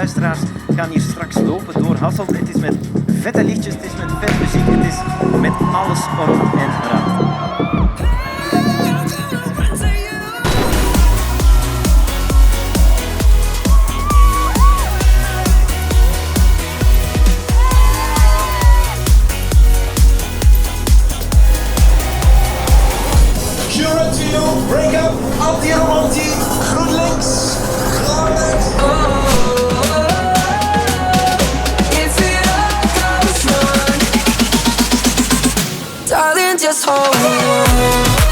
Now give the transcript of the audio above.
luisteraars gaan hier straks lopen door Hasselt. Het is met vette lichtjes, het is met vette muziek, het is met alles erop en eraan. Break-up, anti-romantie, GroenLinks, GroenLinks. If it all goes wrong, darling, just hold on.